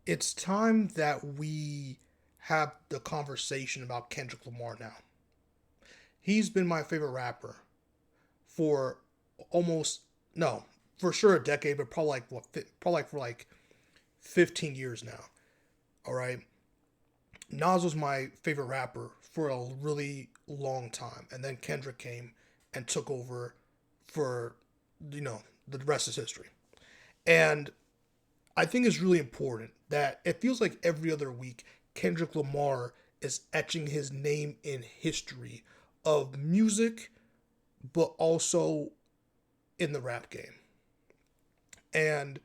It's time that we have the conversation about Kendrick Lamar now. He's been my favorite rapper for almost no, for sure a decade, but probably like probably like for like 15 years now. All right. Nas was my favorite rapper for a really long time, and then Kendrick came and took over for the rest is history. And I think it's really important that it feels like every other week Kendrick Lamar is etching his name in history of music, but also in the rap game. And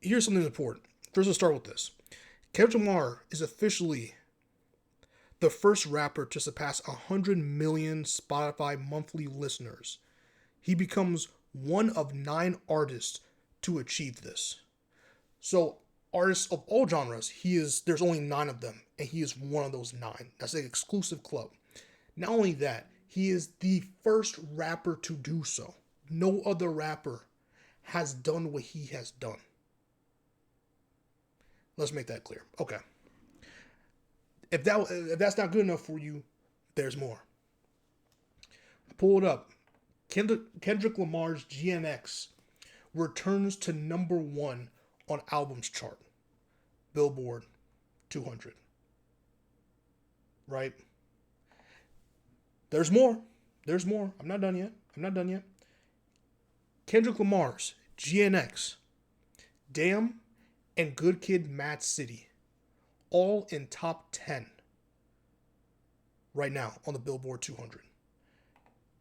here's something important. First, let's start with this. Kendrick Lamar is officially the first rapper to surpass 100 million Spotify monthly listeners. He becomes one of 9 artists to achieve this. So artists of all genres, there's only 9 of them, and he is one of those 9. That's an exclusive club. Not only that, he is the first rapper to do so. No other rapper has done what he has done. Let's make that clear. Okay. If that's not good enough for you, there's more. Pull it up. Kendrick Lamar's GNX returns to number 1 on albums chart. Billboard 200. Right? There's more. There's more. I'm not done yet. Kendrick Lamar's GNX, Damn, and Good Kid, Mad City, all in top 10 right now on the Billboard 200.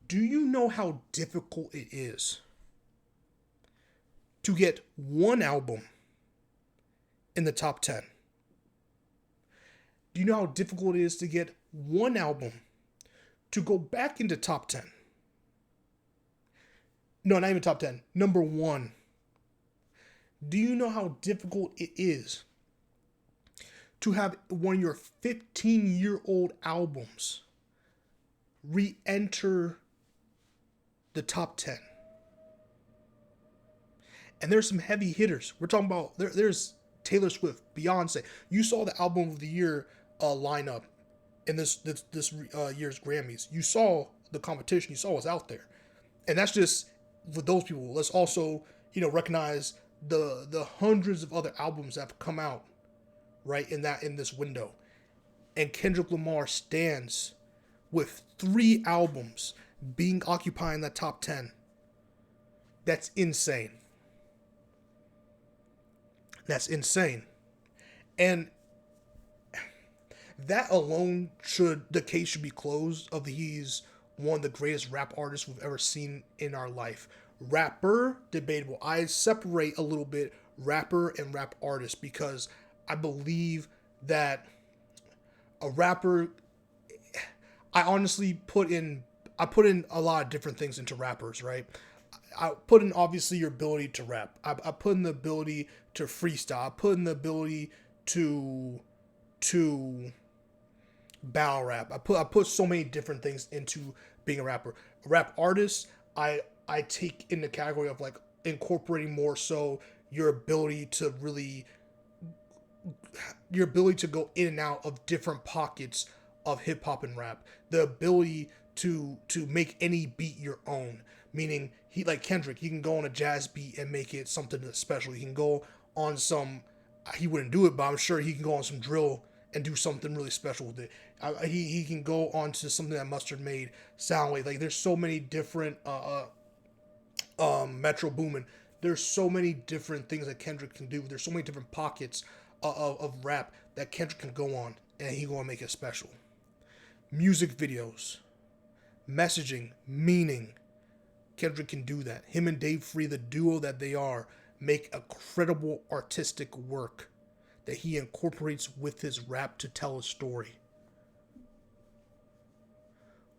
Do you know how difficult it is to get one album in the top 10? Do you know how difficult it is to get one album to go back into top 10? No, not even top 10. Number 1. Do you know how difficult it is to have one of your 15-year-old albums re-enter the top 10? And there's some heavy hitters. We're talking about, there's Taylor Swift, Beyonce. You saw the album of the year lineup in this year's Grammys. You saw the competition. You saw what's out there. And that's just for those people. Let's also, recognize the hundreds of other albums that have come out right in this window. And Kendrick Lamar stands with 3 albums being occupying that top 10. That's insane. That's insane. And that alone the case should be closed of he's one of the greatest rap artists we've ever seen in our life. Rapper, debatable. I separate a little bit rapper and rap artist because I believe that a rapper, I honestly put in a lot of different things into rappers, right? I put in obviously your ability to rap. I put in the ability to freestyle. I put in the ability to battle rap. I put so many different things into being a rapper. A rap artist, I take in the category of like incorporating more so your ability to go in and out of different pockets of hip hop and rap. The ability to make any beat your own. Meaning he, like Kendrick, he can go on a jazz beat and make it something special. He can go on he wouldn't do it, but I'm sure he can go on some drill and do something really special with it. He can go on to something that Mustard made sound like there's so many different Metro Boomin. There's so many different things that Kendrick can do. There's so many different pockets of rap that Kendrick can go on, and he gonna make it special. Music videos, messaging, meaning. Kendrick can do that. Him and Dave Free, the duo that they are, make a credible artistic work that he incorporates with his rap to tell a story.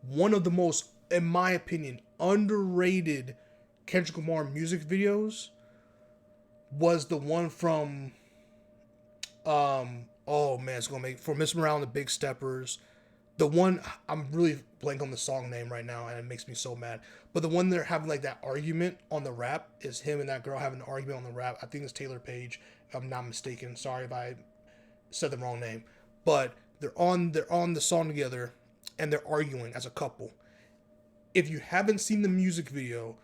One of the most, in my opinion, underrated Kendrick Lamar music videos was the one from oh man, it's gonna make for Miss Morale and the Big Steppers. The one, I'm really blank on the song name right now, and it makes me so mad. But the one they're having like that argument on the rap is him and that girl having an argument on the rap. I think it's Taylor Page I'm not mistaken. Sorry if I said the wrong name, but they're on the song together, and they're arguing as a couple. If you haven't seen the music video,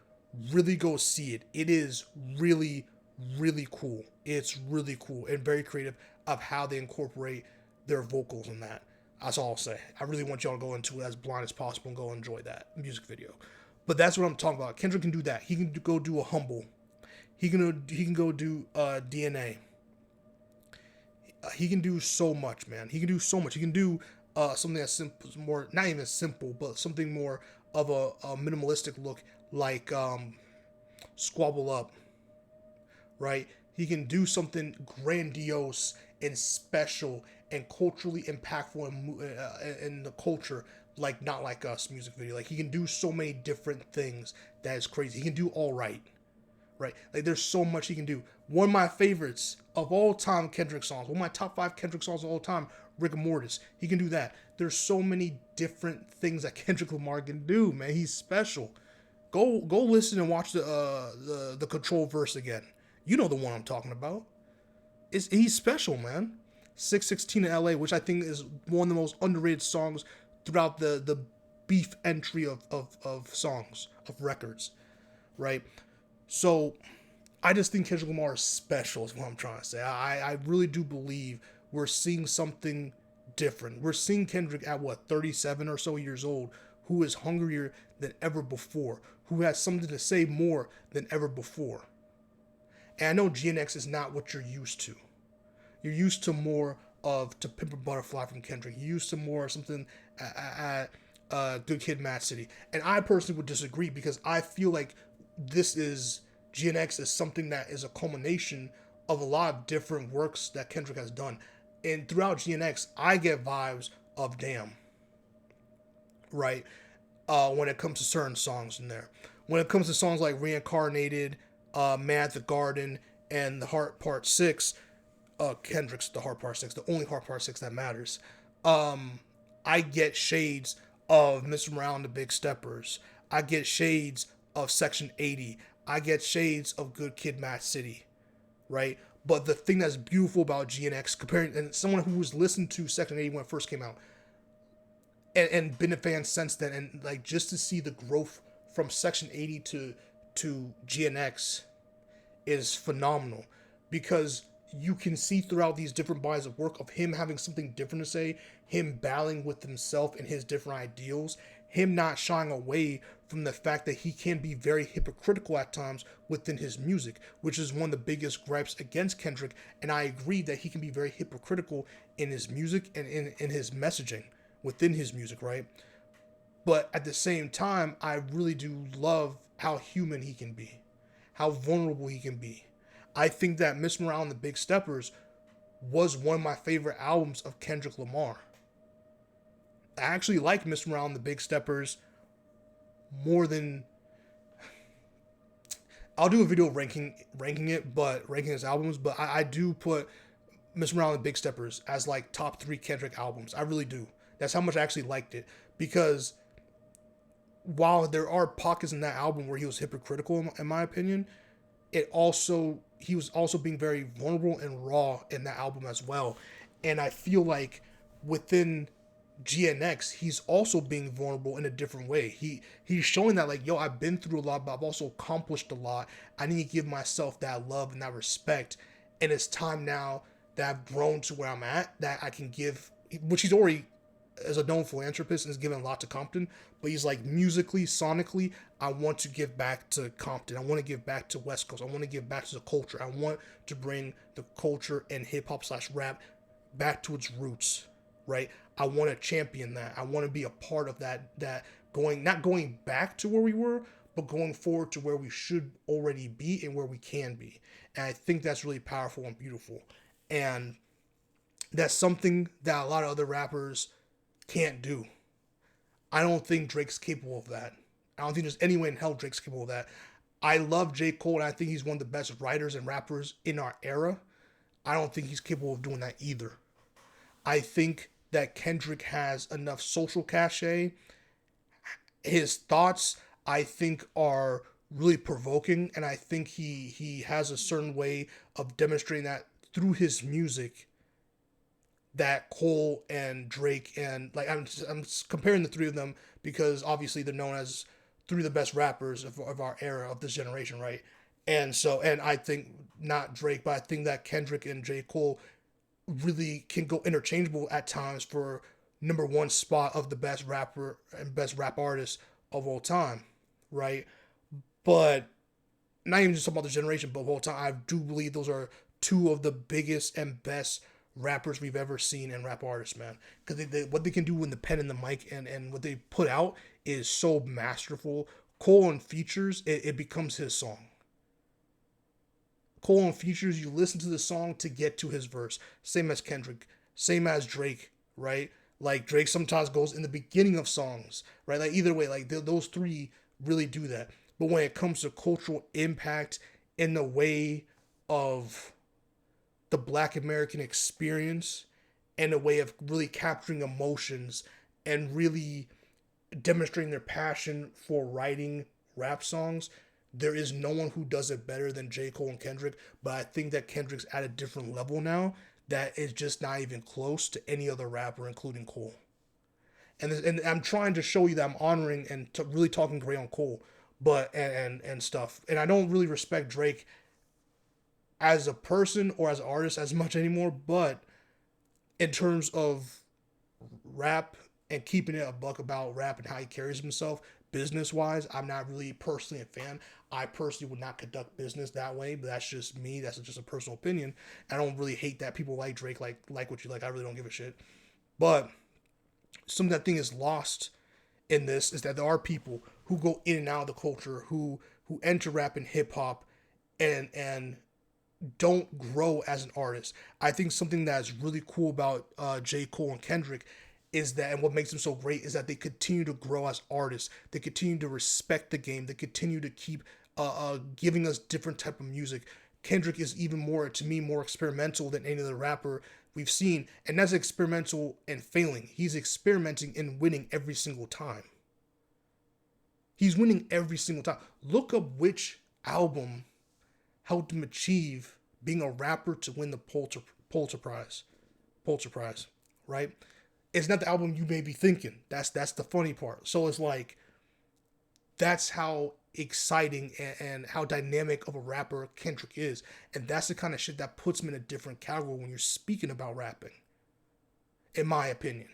really go see it. It is really, really cool. It's really cool and very creative of how they incorporate their vocals in that. That's all I'll say. I really want y'all to go into it as blind as possible and go enjoy that music video. But that's what I'm talking about. Kendrick can do that. He can go do a humble. He can go do DNA. He can do so much, man. He can do so much. He can do something that's simple, more not even simple, but something more of a minimalistic look, like Squabble Up, right? He can do something grandiose and special and culturally impactful in the culture, like Not Like Us music video. Like he can do so many different things that is crazy. He can do all right? Like there's so much he can do. One of my favorites of all time Kendrick songs, one of my top 5 Kendrick songs of all time, Rigor Mortis. He can do that. There's so many different things that Kendrick Lamar can do, man. He's special. Go listen and watch the Control verse again. You know the one I'm talking about. He's special, man. 616 in LA, which I think is one of the most underrated songs throughout the beef entry of songs, of records, right? So I just think Kendrick Lamar is special, is what I'm trying to say. I really do believe we're seeing something different. We're seeing Kendrick at 37 or so years old, who is hungrier than ever before, who has something to say more than ever before. And I know GNX is not what you're used to. You're used to more of To Pimp a Butterfly from Kendrick. You're used to more something at Good Kid, Mad City. And I personally would disagree because I feel like this is GNX is something that is a culmination of a lot of different works that Kendrick has done. And throughout GNX, I get vibes of Damn, right? When it comes to certain songs in there. When it comes to songs like Reincarnated, Man at the Garden, and The Heart Part 6, Kendrick's The Heart Part 6, the only Heart Part 6 that matters. I get shades of Mr. Morale and the Big Steppers. I get shades of Section 80. I get shades of Good Kid, Mad City, right? But the thing that's beautiful about GNX, comparing, and someone who was listened to Section 80 when it first came out, and been a fan since then, and like just to see the growth from Section 80 to GNX is phenomenal, because you can see throughout these different bodies of work of him having something different to say, him battling with himself and his different ideals, him not shying away from the fact that he can be very hypocritical at times within his music, which is one of the biggest gripes against Kendrick. And I agree that he can be very hypocritical in his music and in his messaging within his music, right? But at the same time, I really do love how human he can be, how vulnerable he can be. I think that Miss Morale and the Big Steppers was one of my favorite albums of Kendrick Lamar. I actually like Miss Morale and the Big Steppers more than... I'll do a video ranking his albums, but I do put Miss Morale and the Big Steppers as like top 3 Kendrick albums. I really do. That's how much I actually liked it, because while there are pockets in that album where he was hypocritical, in my opinion, he was also being very vulnerable and raw in that album as well. And I feel like within GNX, he's also being vulnerable in a different way. He's showing that, like, yo, I've been through a lot, but I've also accomplished a lot. I need to give myself that love and that respect. And it's time now that I've grown to where I'm at, that I can give, which he's already, as a known philanthropist, and has given a lot to Compton. But he's like, musically, sonically, I want to give back to Compton. I want to give back to West Coast. I want to give back to the culture. I want to bring the culture and hip-hop/rap back to its roots, right? I want to champion that. I want to be a part of that not going back to where we were, but going forward to where we should already be and where we can be. And I think that's really powerful and beautiful. And that's something that a lot of other rappers can't do. I don't think Drake's capable of that. I don't think there's any way in hell Drake's capable of that. I love J. Cole, and I think he's one of the best writers and rappers in our era. I don't think he's capable of doing that either. I think that Kendrick has enough social cachet. His thoughts, I think, are really provoking, and I think he has a certain way of demonstrating that through his music that Cole and Drake and like I'm comparing the three of them because obviously they're known as three of the best rappers of our era of this generation, right? And so and I think not Drake, but I think that Kendrick and J. Cole really can go interchangeable at times for number one spot of the best rapper and best rap artist of all time, right? But not even just about the generation, but of all time, I do believe those are two of the biggest and best rappers we've ever seen and rap artists, man. Because what they can do with the pen and the mic and what they put out is so masterful. Cole on features, it becomes his song. Cole on features, you listen to the song to get to his verse. Same as Kendrick, same as Drake, right? Like Drake sometimes goes in the beginning of songs, right? Like either way, like those three really do that. But when it comes to cultural impact in the way of the Black American experience and a way of really capturing emotions and really demonstrating their passion for writing rap songs, there is no one who does it better than J. Cole and Kendrick. But I think that Kendrick's at a different level now that is just not even close to any other rapper, including Cole. And I'm trying to show you that I'm honoring and really talking great on Cole, but and stuff. And I don't really respect Drake as a person or as an artist as much anymore. But in terms of rap and keeping it a buck about rap and how he carries himself business wise, I'm not really personally a fan. I personally would not conduct business that way, but that's just me. That's just a personal opinion. I don't really hate that people like Drake, like what you like. I really don't give a shit. But something that thing is lost in this is that there are people who go in and out of the culture who enter rap and hip hop and don't grow as an artist. I think something that's really cool about J. Cole and Kendrick is that, and what makes them so great is that they continue to grow as artists. They continue to respect the game. They continue to keep giving us different type of music. Kendrick is even more, to me, more experimental than any other rapper we've seen, and that's experimental and failing. He's experimenting and winning every single time. He's winning every single time. Look up which album helped him achieve being a rapper to win the Pulitzer Prize. Pulitzer Prize, right? It's not the album you may be thinking. That's the funny part. So it's like, that's how exciting and how dynamic of a rapper Kendrick is. And that's the kind of shit that puts him in a different category when you're speaking about rapping, in my opinion.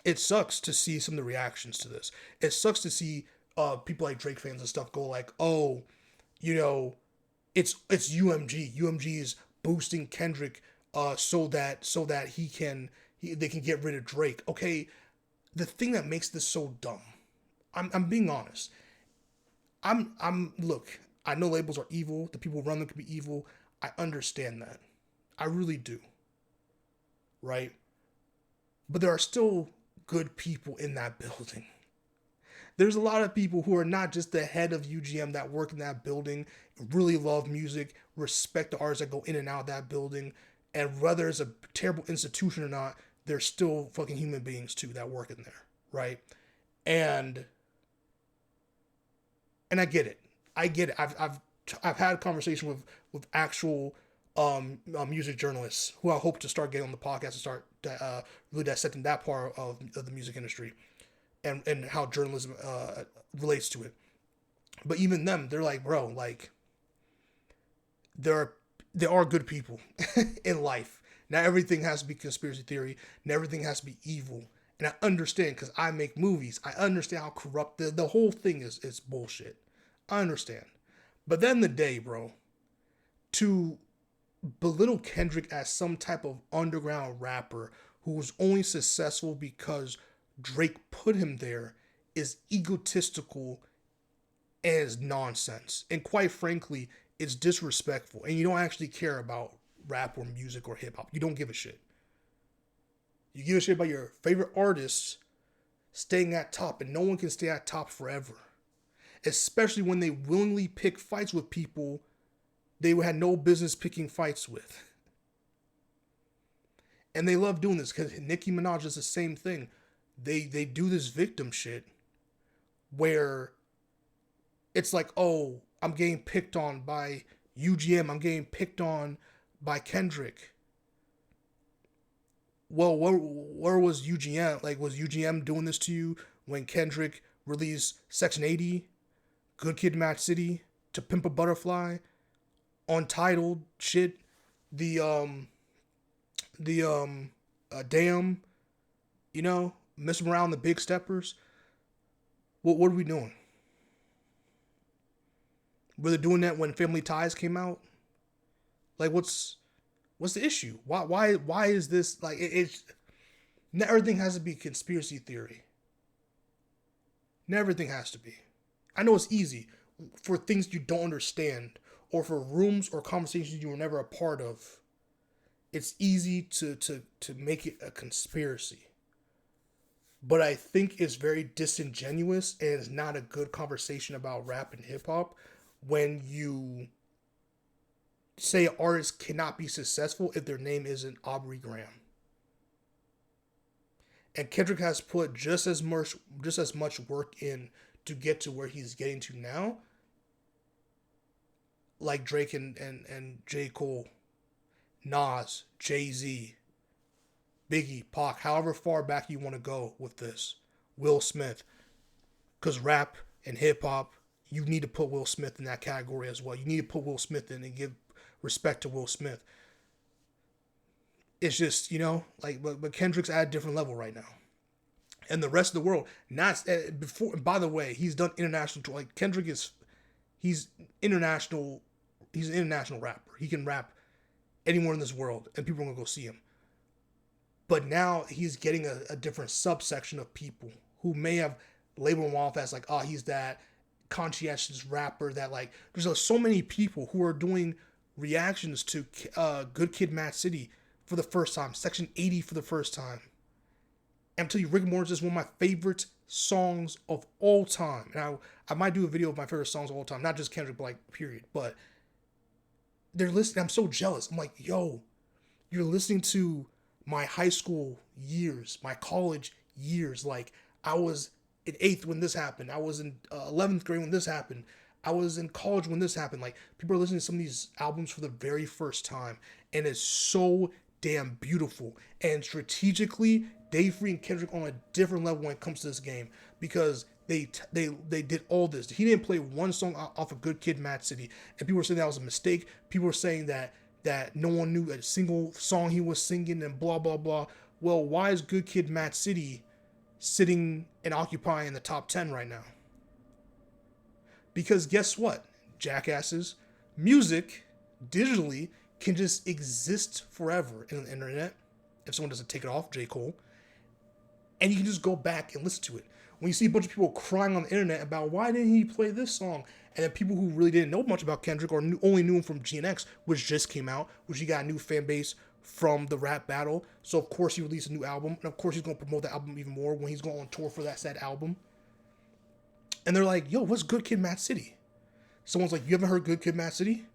It sucks to see some of the reactions to this. It sucks to see people like Drake fans and stuff go like, oh, you know, it's UMG. UMG is boosting Kendrick so that they can get rid of Drake. Okay, the thing that makes this so dumb, I'm being honest. Look, I know labels are evil. The people who run them can be evil. I understand that. I really do. Right? But there are still good people in that building. There's a lot of people who are not just the head of UGM that work in that building, really love music, respect the artists that go in and out of that building, and whether it's a terrible institution or not, they're still fucking human beings too that work in there, right? And I get it. I get it. I've had a conversation with actual music journalists who I hope to start getting on the podcast and start really dissecting that part of the music industry and how journalism relates to it. But even them, they're like, bro, like there are good people in life. Not everything has to be conspiracy theory. Not everything has to be evil. And I understand because I make movies. I understand how corrupt the whole thing is. It's bullshit. I understand. But then the day, bro, to belittle Kendrick as some type of underground rapper who was only successful because Drake put him there is egotistical as nonsense. And quite frankly, it's disrespectful. And you don't actually care about rap or music or hip hop. You don't give a shit. You give a shit about your favorite artists staying at top, and no one can stay at top forever. Especially when they willingly pick fights with people they had no business picking fights with. And they love doing this because Nicki Minaj is the same thing. They do this victim shit where it's like, oh, I'm getting picked on by UGM, I'm getting picked on by Kendrick. Well, where was UGM? Like, was UGM doing this to you when Kendrick released Section 80, Good Kid, Mad City, To Pimp a Butterfly, Untitled shit, the Damn, Miss Around the Big Steppers? What are we doing? Were they doing that when Family Ties came out? Like, what's the issue? Why is this like it's not everything has to be conspiracy theory. Not everything has to be. I know it's easy for things you don't understand or for rooms or conversations you were never a part of. It's easy to make it a conspiracy. But I think it's very disingenuous and it's not a good conversation about rap and hip hop when you say artists cannot be successful if their name isn't Aubrey Graham. And Kendrick has put just as much work in to get to where he's getting to now, like Drake and J. Cole, Nas, Jay-Z, Biggie, Pac, however far back you want to go with this. Will Smith. Because rap and hip hop, you need to put Will Smith in that category as well. You need to put Will Smith in and give respect to Will Smith. It's just, but Kendrick's at a different level right now. And the rest of the world, not before. By the way, he's done international tour. Like Kendrick he's international. He's an international rapper. He can rap anywhere in this world, and people are gonna go see him. But now he's getting a different subsection of people who may have labeled him off as like, oh, he's that conscientious rapper that like. There's so many people who are doing reactions to Good Kid, Mad City for the first time, Section 80 for the first time. And I'm telling you, Rick Morris is one of my favorite songs of all time. And I might do a video of my favorite songs of all time, not just Kendrick, but like period. But they're listening. I'm so jealous. I'm like, yo, you're listening to my high school years, my college years. Like I was in 8th when this happened. I was in 11th grade when this happened. I was in college when this happened. Like people are listening to some of these albums for the very first time. And it's so damn beautiful. And strategically, Dave Free and Kendrick on a different level when it comes to this game because they did all this. He didn't play one song off of Good Kid, Mad City, and people were saying that was a mistake. People were saying that no one knew a single song he was singing and blah blah blah. Well, why is Good Kid, Mad City sitting and occupying the top 10 right now? Because guess what, jackasses, music digitally can just exist forever in the internet if someone doesn't take it off, J. Cole. And you can just go back and listen to it. When you see a bunch of people crying on the internet about why didn't he play this song, and then people who really didn't know much about Kendrick or only knew him from GNX, which just came out, which he got a new fan base from the rap battle. So of course he released a new album, and of course he's going to promote the album even more when he's going on tour for that said album. And they're like, yo, what's Good Kid, Mad City? Someone's like, you haven't heard Good Kid, Mad City?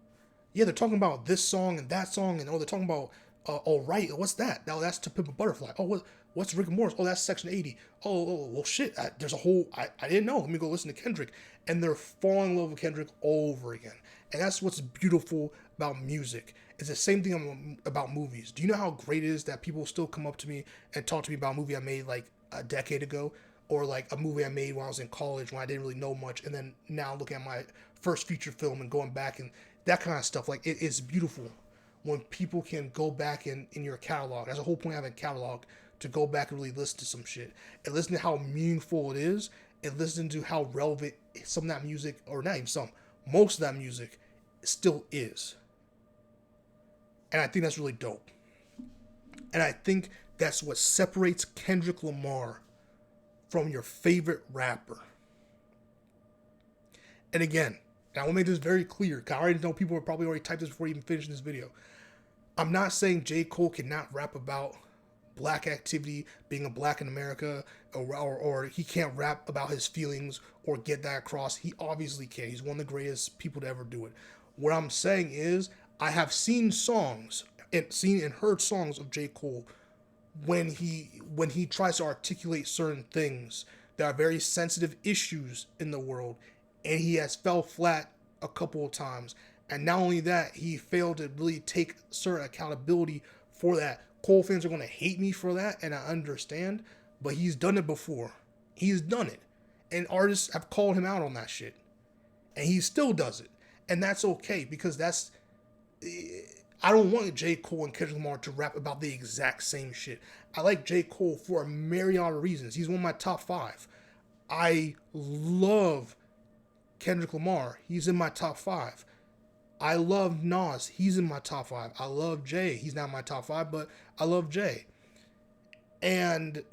Yeah, they're talking about this song and that song, and they're talking about, all right, what's that? Now that's To Pimp a Butterfly. Oh, what's Rick Morris? Oh, that's Section 80. Well, shit, there's a whole, I didn't know. Let me go listen to Kendrick. And they're falling in love with Kendrick over again. And that's what's beautiful about music. It's the same thing about movies. Do you know how great it is that people still come up to me and talk to me about a movie I made like a decade ago? Or like a movie I made when I was in college when I didn't really know much. And then now looking at my first feature film and going back and that kind of stuff. Like it's beautiful when people can go back in your catalog. That's the whole point of having a catalog, to go back and really listen to some shit and listen to how meaningful it is and listen to how relevant some of that music, or not even some, most of that music still is. And I think that's really dope. And I think that's what separates Kendrick Lamar from your favorite rapper. And again, I want to make this very clear, because I already know people have probably already typed this before even finishing this video. I'm not saying J. Cole cannot rap about black activity, being a black in America, or he can't rap about his feelings or get that across. He obviously can. He's one of the greatest people to ever do it. What I'm saying is, I have seen songs and heard songs of J. Cole when he tries to articulate certain things that are very sensitive issues in the world, and he has fell flat a couple of times. And not only that, he failed to really take certain accountability for that. Cole fans are going to hate me for that, and I understand, but he's done it before. He's done it. And artists have called him out on that shit. And he still does it. And that's okay, because that's... I don't want J. Cole and Kendrick Lamar to rap about the exact same shit. I like J. Cole for a myriad of reasons. He's one of my top 5. I love Kendrick Lamar. He's in my top 5. I love Nas. He's in my top 5. I love Jay. He's not in my top 5, but I love Jay. And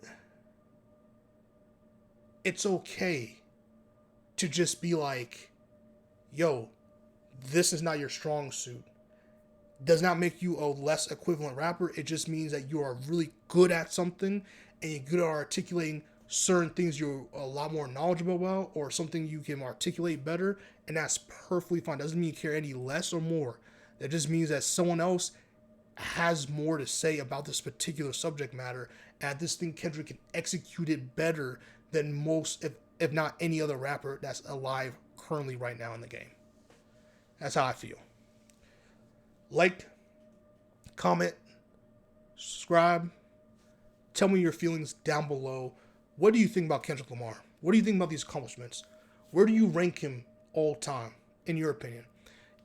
it's okay to just be like, yo, this is not your strong suit. Does not make you a less equivalent rapper. It just means that you are really good at something and you're good at articulating certain things you're a lot more knowledgeable about, or something you can articulate better, and that's perfectly fine. Doesn't mean you care any less or more. That just means that someone else has more to say about this particular subject matter, and I just think Kendrick can execute it better than most, if not any other rapper that's alive currently right now in the game. That's how I feel. Like, comment, subscribe, tell me your feelings down below. What do you think about Kendrick Lamar? What do you think about these accomplishments? Where do you rank him all time, in your opinion?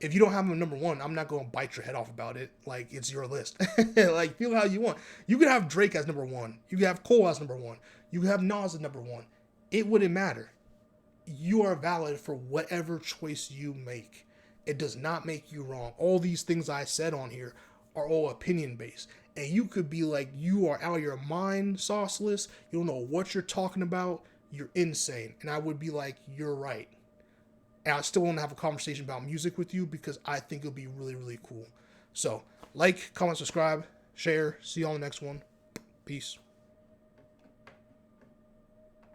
If you don't have him number 1, I'm not going to bite your head off about it. Like, it's your list. Like, feel how you want. You could have Drake as number 1. You could have Cole as number 1. You could have Nas as number 1. It wouldn't matter. You are valid for whatever choice you make. It does not make you wrong. All these things I said on here are all opinion based. And you could be like, you are out of your mind, sauceless. You don't know what you're talking about. You're insane. And I would be like, you're right. And I still want to have a conversation about music with you, because I think it'll be really, really cool. So, like, comment, subscribe, share. See you on the next one. Peace.